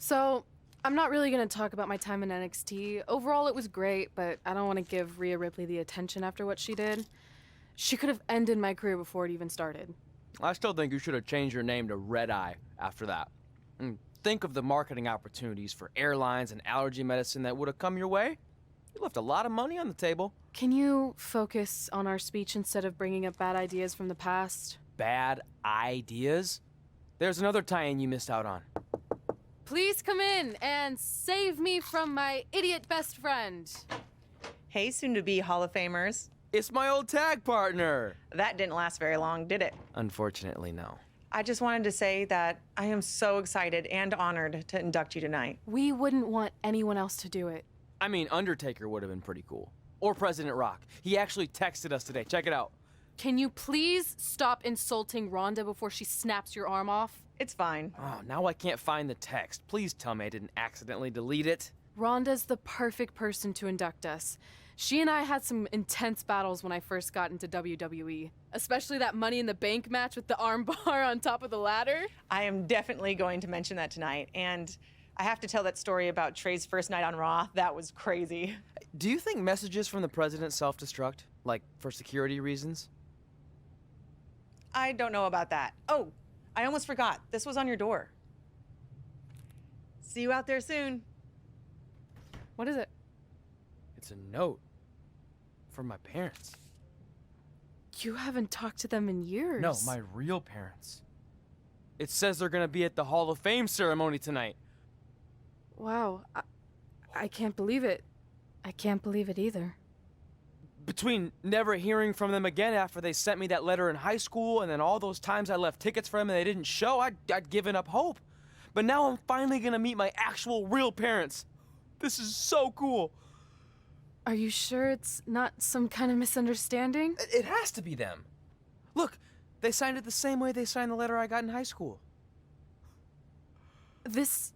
So, I'm not really gonna talk about my time in NXT. Overall, it was great, but I don't want to give Rhea Ripley the attention after what she did. She could have ended my career before it even started. I still think you should have changed your name to Red Eye after that. And think of the marketing opportunities for airlines and allergy medicine that would have come your way. You left a lot of money on the table. Can you focus on our speech instead of bringing up bad ideas from the past? Bad ideas? There's another tie-in you missed out on. Please come in and save me from my idiot best friend. Hey, soon-to-be Hall of Famers. It's my old tag partner. That didn't last very long, did it? Unfortunately, no. I just wanted to say that I am so excited and honored to induct you tonight. We wouldn't want anyone else to do it. I mean, Undertaker would have been pretty cool. Or President Rock. He actually texted us today. Check it out. Can you please stop insulting Rhonda before she snaps your arm off? It's fine. Oh, now I can't find the text. Please tell me I didn't accidentally delete it. Rhonda's the perfect person to induct us. She and I had some intense battles when I first got into WWE, especially that Money in the Bank match with the arm bar on top of the ladder. I am definitely going to mention that tonight, and I have to tell that story about Tre's first night on Raw. That was crazy. Do you think messages from the president self-destruct? Like, for security reasons? I don't know about that. Oh, I almost forgot. This was on your door. See you out there soon. What is it? It's a note. From my parents. You haven't talked to them in years. No, my real parents. It says they're gonna be at the Hall of Fame ceremony tonight. Wow, I can't believe it. I can't believe it either. Between never hearing from them again after they sent me that letter in high school and then all those times I left tickets for them and they didn't show, I'd given up hope. But now I'm finally gonna meet my actual real parents. This is so cool. Are you sure it's not some kind of misunderstanding? It has to be them. Look, they signed it the same way they signed the letter I got in high school. This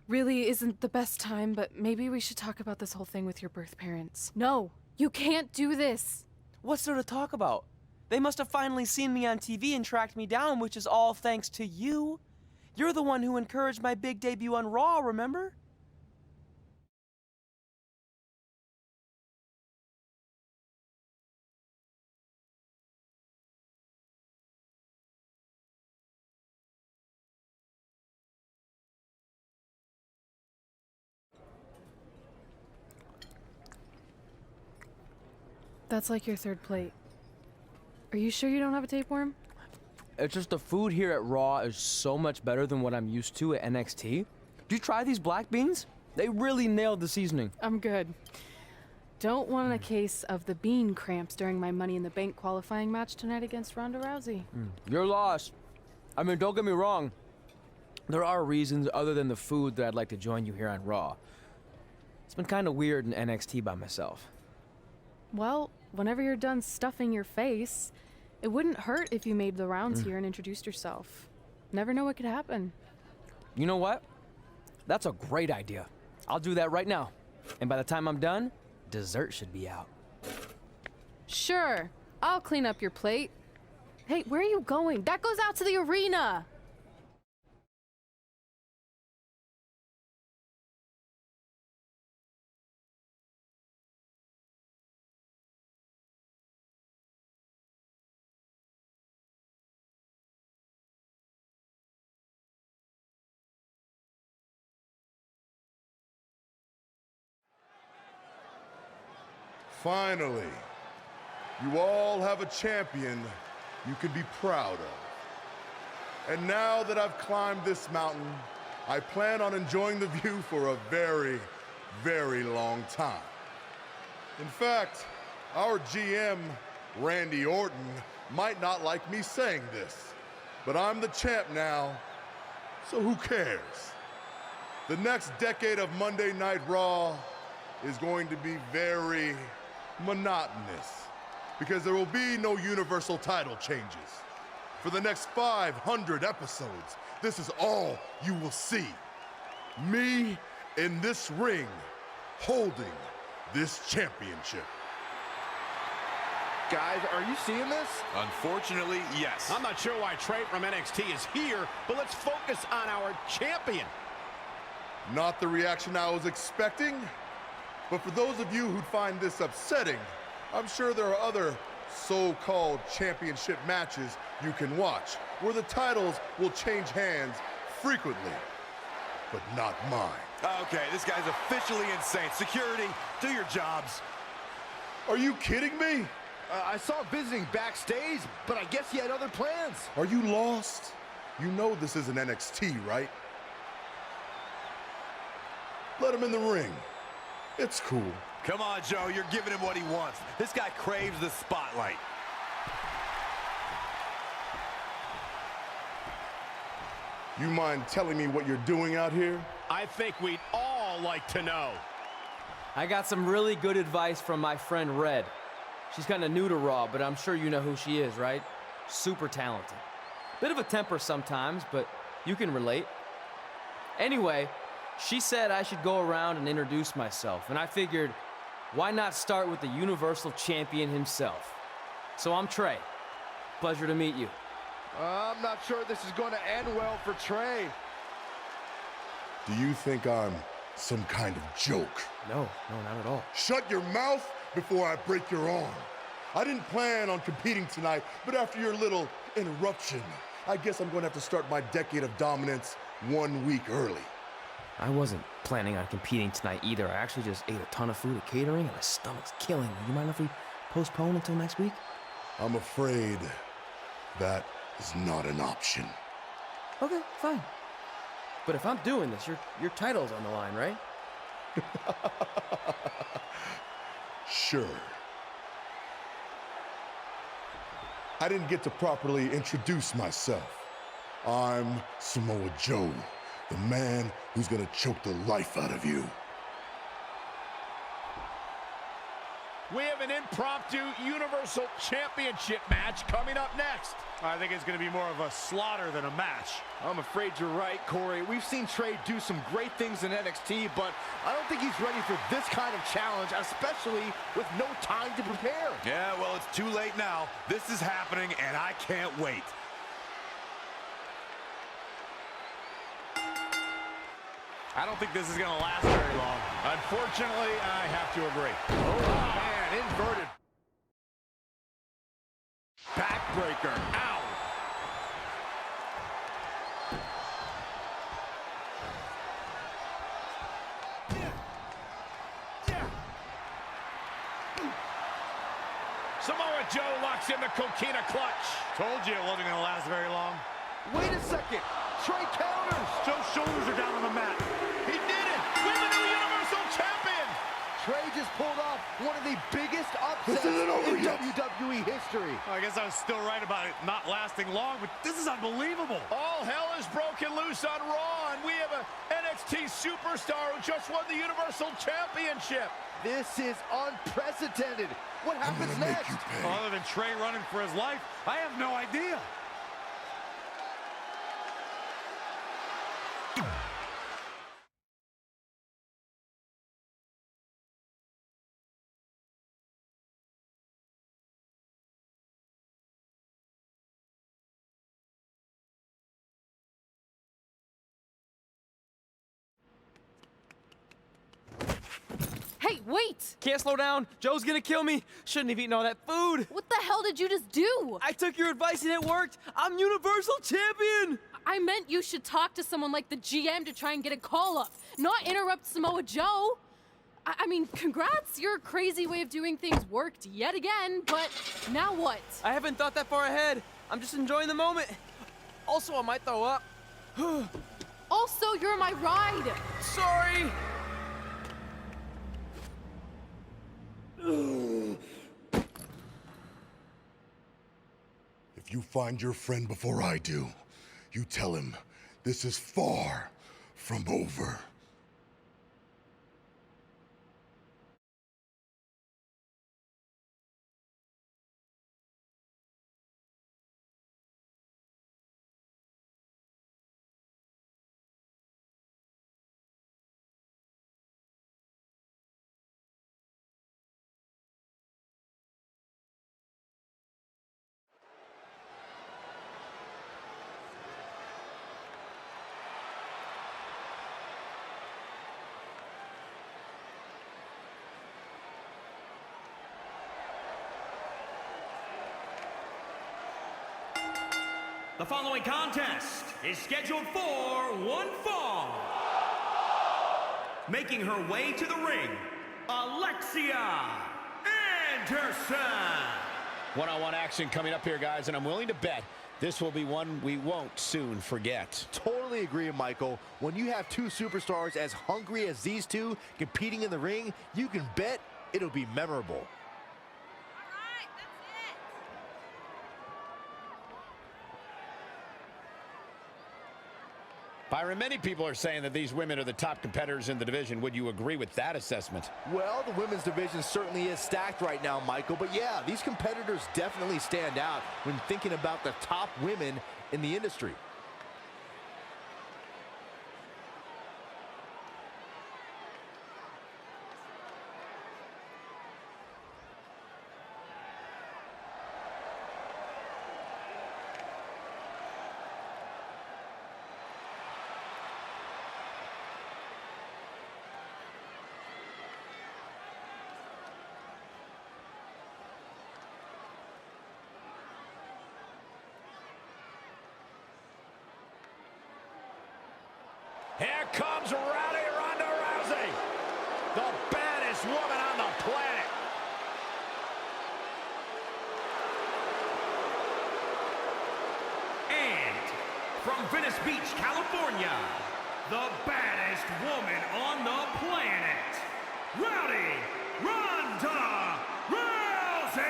really isn't the best time, but maybe we should talk about this whole thing with your birth parents. No, you can't do this. What's there to talk about? They must have finally seen me on TV and tracked me down, which is all thanks to you. You're the one who encouraged my big debut on Raw, remember? That's like your third plate. Are you sure you don't have a tapeworm? It's just the food here at Raw is so much better than what I'm used to at NXT. Did you try these black beans? They really nailed the seasoning. I'm good. Don't want a case of the bean cramps during my Money in the Bank qualifying match tonight against Ronda Rousey. Your loss. I mean, don't get me wrong. There are reasons other than the food that I'd like to join you here on Raw. It's been kind of weird in NXT by myself. Well, whenever you're done stuffing your face, it wouldn't hurt if you made the rounds here and introduced yourself. Never know what could happen. You know what? That's a great idea. I'll do that right now. And by the time I'm done, dessert should be out. Sure, I'll clean up your plate. Hey, where are you going? That goes out to the arena! Finally, you all have a champion you can be proud of. And now that I've climbed this mountain, I plan on enjoying the view for a very, very long time. In fact, our GM, Randy Orton, might not like me saying this, but I'm the champ now, so who cares? The next decade of Monday Night Raw is going to be very monotonous because there will be no universal title changes. For the next 500 episodes, this is all you will see. Me in this ring holding this championship. Guys, are you seeing this? Unfortunately, yes. I'm not sure why Tre from NXT is here, but let's focus on our champion. Not the reaction I was expecting, but for those of you who'd find this upsetting, I'm sure there are other so-called championship matches you can watch where the titles will change hands frequently, but not mine. Okay, this guy's officially insane. Security, do your jobs. Are you kidding me? I saw him visiting backstage, but I guess he had other plans. Are you lost? You know this isn't NXT, right? Let him in the ring. It's cool. Come on, Joe, you're giving him what he wants. This guy craves the spotlight. You mind telling me what you're doing out here? I think we'd all like to know. I got some really good advice from my friend Red. She's kind of new to Raw, but I'm sure you know who she is, right? Super talented. Bit of a temper sometimes, but you can relate. Anyway, she said I should go around and introduce myself, and I figured, why not start with the Universal Champion himself? So I'm Tre. Pleasure to meet you. I'm not sure this is going to end well for Tre. Do you think I'm some kind of joke? No, not at all. Shut your mouth before I break your arm. I didn't plan on competing tonight, but after your little interruption, I guess I'm going to have to start my decade of dominance 1 week early. I wasn't planning on competing tonight either. I actually just ate a ton of food at catering and my stomach's killing me. You mind if we postpone until next week? I'm afraid that is not an option. Okay, fine. But if I'm doing this, your title's on the line, right? Sure. I didn't get to properly introduce myself. I'm Samoa Joe, the man who's gonna choke the life out of you. We have an impromptu Universal Championship match coming up next. I think it's going to be more of a slaughter than a match. I'm afraid you're right, Corey. We've seen Tre do some great things in NXT, but I don't think he's ready for this kind of challenge, especially with no time to prepare. Yeah, well, it's too late now. This is happening, and I can't wait. I don't think this is going to last very long. Unfortunately, I have to agree. Oh, man, inverted. Backbreaker. Ow. Samoa Joe locks in the coquina clutch. Told you it wasn't going to last very long. Wait a second. Tre counters. Joe's shoulders are down on the mat. He did it. We're the new Universal Champion. Tre just pulled off one of the biggest upsets in WWE history. Well, I guess I was still right about it not lasting long, but this is unbelievable. All hell is broken loose on Raw, and we have an NXT superstar who just won the Universal Championship. This is unprecedented. What happens next? Other than Tre running for his life, I have no idea. Hey, wait! Can't slow down. Joe's gonna kill me. Shouldn't have eaten all that food. What the hell did you just do? I took your advice and it worked. I'm Universal Champion. I meant you should talk to someone like the GM to try and get a call up, not interrupt Samoa Joe. I mean, congrats, your crazy way of doing things worked yet again, but now what? I haven't thought that far ahead. I'm just enjoying the moment. Also, I might throw up. Also, you're my ride. Sorry. If you find your friend before I do, you tell him this is far from over. The following contest is scheduled for one fall. Making her way to the ring, Alexia Anderson. One-on-one action coming up here, guys, and I'm willing to bet this will be one we won't soon forget. Totally agree, Michael. When you have two superstars as hungry as these two competing in the ring, you can bet it'll be memorable. Byron, many people are saying that these women are the top competitors in the division. Would you agree with that assessment? Well, the women's division certainly is stacked right now, Michael. But yeah, these competitors definitely stand out when thinking about the top women in the industry. Here comes Rowdy Ronda Rousey, the baddest woman on the planet. And from Venice Beach, California, the baddest woman on the planet, Rowdy Ronda Rousey.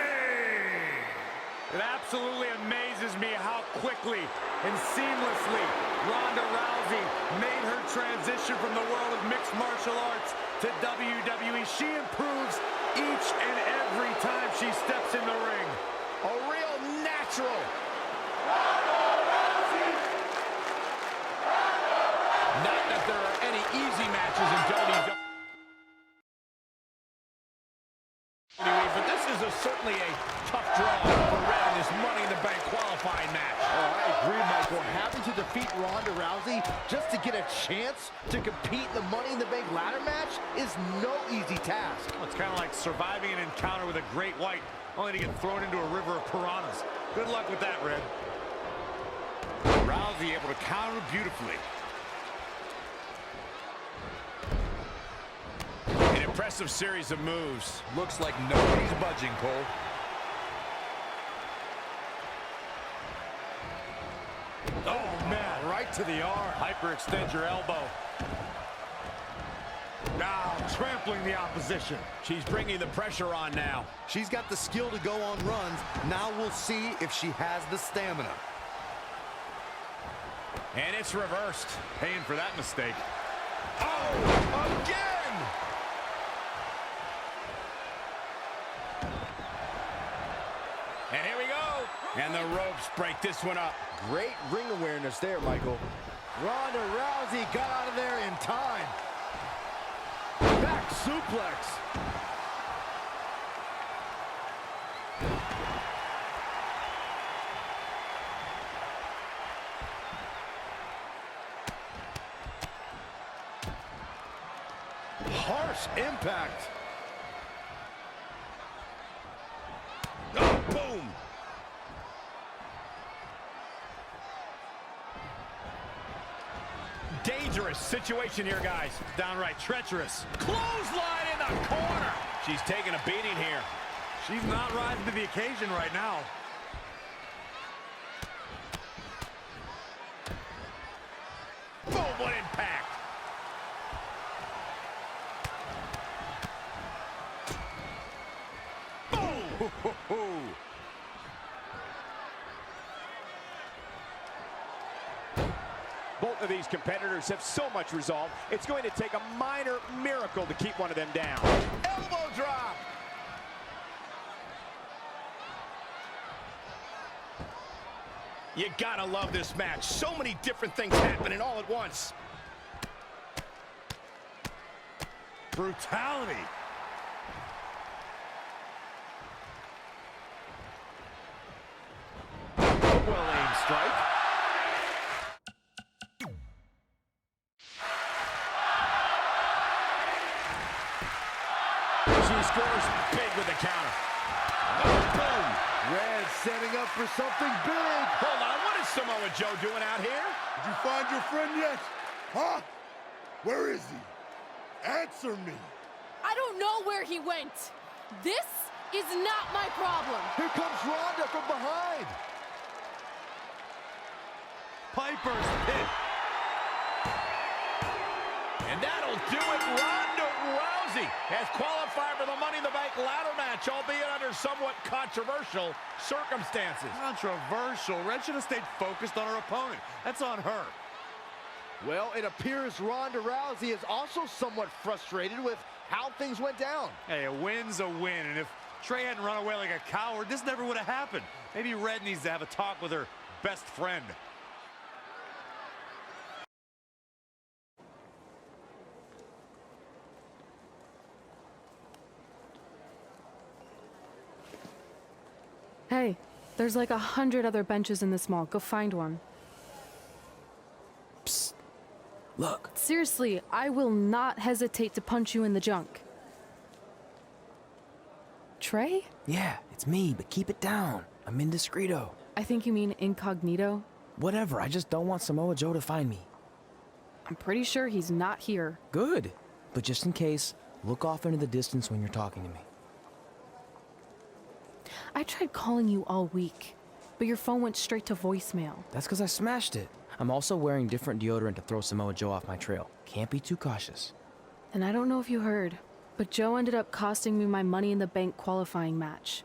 It absolutely amazes me how quickly and seamlessly Ronda Rousey made her transition from the world of mixed martial arts to WWE. She improves each and every time she steps in the ring. A real natural. Not that there are any easy matches in WWE. But this is certainly a tough draw for Red in this Money in the Bank qualifying match. Oh, I agree, Michael. Having to defeat Ronda Rousey just to get a chance to compete in the Money in the Bank ladder match is no easy task. Well, it's kind of like surviving an encounter with a great white, only to get thrown into a river of piranhas. Good luck with that, Red. Rousey able to counter beautifully. An impressive series of moves. Looks like nobody's budging, Cole. Oh, man, right to the arm. Hyperextend your elbow. Now, trampling the opposition. She's bringing the pressure on now. She's got the skill to go on runs. Now we'll see if she has the stamina. And it's reversed. Paying for that mistake. Oh, again! And here we go. And the ropes break this one up. Great ring awareness there, Michael. Ronda Rousey got out of there in time. Back suplex. Harsh impact. Oh, boom! Dangerous situation here, guys. Downright treacherous. Clothesline in the corner. She's taking a beating here. She's not rising to the occasion right now. Boom, what impact. Boom! Both of these competitors have so much resolve, it's going to take a minor miracle to keep one of them down. Elbow drop. You gotta love this match. So many different things happening all at once. Brutality. Well-aimed strike. She scores big with the counter. Oh, boom. Red setting up for something big. Hold on, what is Samoa Joe doing out here? Did you find your friend yet? Huh? Where is he? Answer me. I don't know where he went. This is not my problem. Here comes Ronda from behind. Piper's pit. And that'll do it. Ronda Rousey has qualified for the Money in the Bank ladder match, albeit under somewhat controversial circumstances. Controversial. Red should have stayed focused on her opponent. That's on her. Well, it appears Ronda Rousey is also somewhat frustrated with how things went down. Hey, a win's a win, and if Tre hadn't run away like a coward, this never would have happened. Maybe Red needs to have a talk with her best friend. Hey, there's like 100 other benches in this mall. Go find one. Psst. Look. Seriously, I will not hesitate to punch you in the junk. Tre? Yeah, it's me, but keep it down. I'm indiscreto. I think you mean incognito. Whatever, I just don't want Samoa Joe to find me. I'm pretty sure he's not here. Good. But just in case, look off into the distance when you're talking to me. I tried calling you all week, but your phone went straight to voicemail. That's because I smashed it. I'm also wearing different deodorant to throw Samoa Joe off my trail. Can't be too cautious. And I don't know if you heard, but Joe ended up costing me my Money in the Bank qualifying match.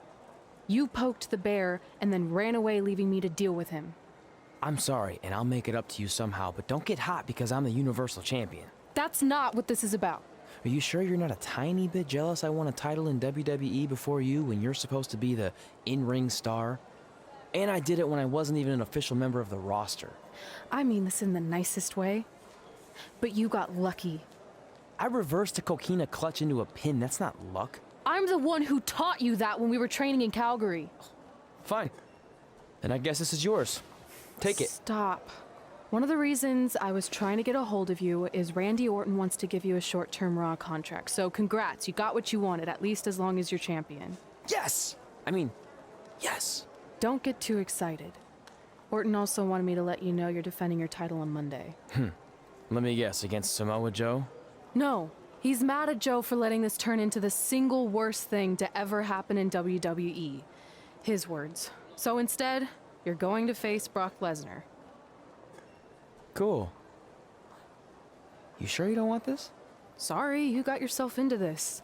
You poked the bear and then ran away, leaving me to deal with him. I'm sorry, and I'll make it up to you somehow, but don't get hot because I'm the Universal Champion. That's not what this is about. Are you sure you're not a tiny bit jealous I won a title in WWE before you when you're supposed to be the in-ring star? And I did it when I wasn't even an official member of the roster. I mean this in the nicest way. But you got lucky. I reversed a coquina clutch into a pin. That's not luck. I'm the one who taught you that when we were training in Calgary. Fine. Then I guess this is yours. Take it. Stop. One of the reasons I was trying to get a hold of you is Randy Orton wants to give you a short-term Raw contract. So congrats, you got what you wanted, at least as long as you're champion. Yes! I mean, yes. Don't get too excited. Orton also wanted me to let you know you're defending your title on Monday. Let me guess, against Samoa Joe? No, he's mad at Joe for letting this turn into the single worst thing to ever happen in WWE. His words. So instead, you're going to face Brock Lesnar. Cool. You sure you don't want this? Sorry, you got yourself into this.